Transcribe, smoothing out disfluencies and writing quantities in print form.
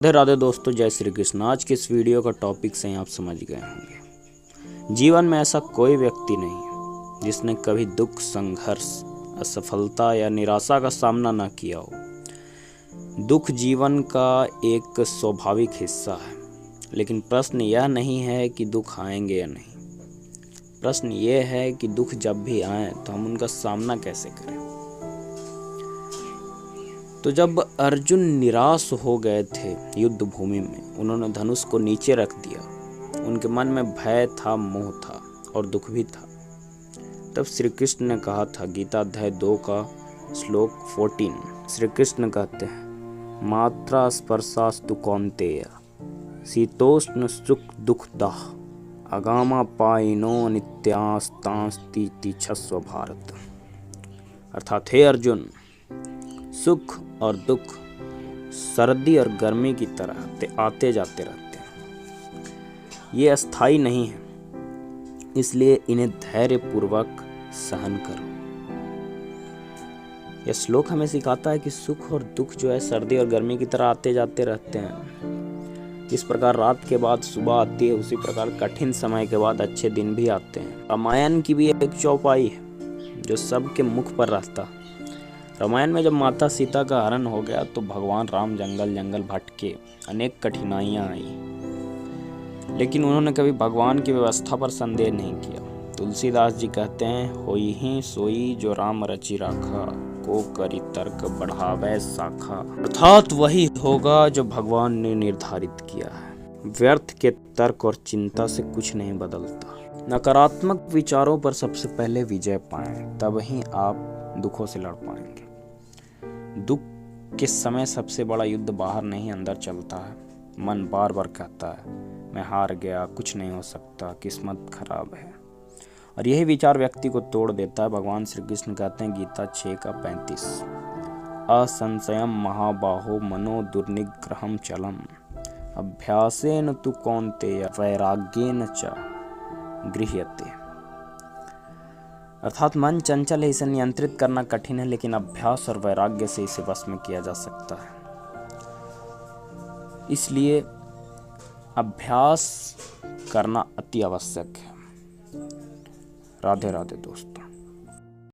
राधे राधे दोस्तों, जय श्री कृष्ण। आज के इस वीडियो का टॉपिक से आप समझ गए होंगे। जीवन में ऐसा कोई व्यक्ति नहीं जिसने कभी दुख, संघर्ष, असफलता या निराशा का सामना न किया हो। दुख जीवन का एक स्वाभाविक हिस्सा है, लेकिन प्रश्न यह नहीं है कि दुख आएंगे या नहीं। प्रश्न यह है कि दुख जब भी आए तो हम उनका सामना कैसे करें। तो जब अर्जुन निराश हो गए थे युद्ध भूमि में, उन्होंने धनुष को नीचे रख दिया। उनके मन में भय था, मोह था और दुख भी था। तब श्री कृष्ण ने कहा था, गीता अध्याय 2 का श्लोक 14, श्री कृष्ण कहते हैं, मात्रा स्पर्शास्तु कौन्तेय शीतोष्ण सुख दुखदाह अगामा पाइनो नित्यास्तांस्ति छस्व भारत। अर्थात हे अर्जुन, सुख और दुख सर्दी और गर्मी की तरह आते जाते रहते हैं। ये अस्थाई नहीं है, इसलिए इन्हें धैर्य पूर्वक सहन करो। यह श्लोक हमें सिखाता है कि सुख और दुख जो है सर्दी और गर्मी की तरह आते जाते रहते हैं। इस प्रकार रात के बाद सुबह आती है, उसी प्रकार कठिन समय के बाद अच्छे दिन भी आते हैं। रामायण की भी एक चौपाई है जो सबके मुख पर रहता। रामायण में जब माता सीता का हरण हो गया तो भगवान राम जंगल जंगल भटके, अनेक कठिनाइयां आई, लेकिन उन्होंने कभी भगवान की व्यवस्था पर संदेह नहीं किया। तुलसीदास जी कहते हैं, होई ही सोई जो राम रचि राखा, को करी तर्क बढ़ावे शाखा। अर्थात वही होगा जो भगवान ने निर्धारित किया है। व्यर्थ के तर्क और चिंता से कुछ नहीं बदलता। नकारात्मक विचारों पर सबसे पहले विजय पाएं, तब ही आप दुखों से लड़ पाएंगे। दुख के समय सबसे बड़ा युद्ध बाहर नहीं, अंदर चलता है। मन बार बार कहता है, मैं हार गया, कुछ नहीं हो सकता, किस्मत खराब है, और यही विचार व्यक्ति को तोड़ देता है। भगवान श्री कृष्ण कहते हैं, गीता 6 का 35, असंशयम महाबाहो मनो दुर्निग्रहम चलम अभ्यासेन तु कौन्तेय वैराग्येन च गृह्यते। अर्थात मन चंचल है, इसे नियंत्रित करना कठिन है, लेकिन अभ्यास और वैराग्य से इसे वश में किया जा सकता है। इसलिए अभ्यास करना अति आवश्यक है। राधे राधे दोस्तों।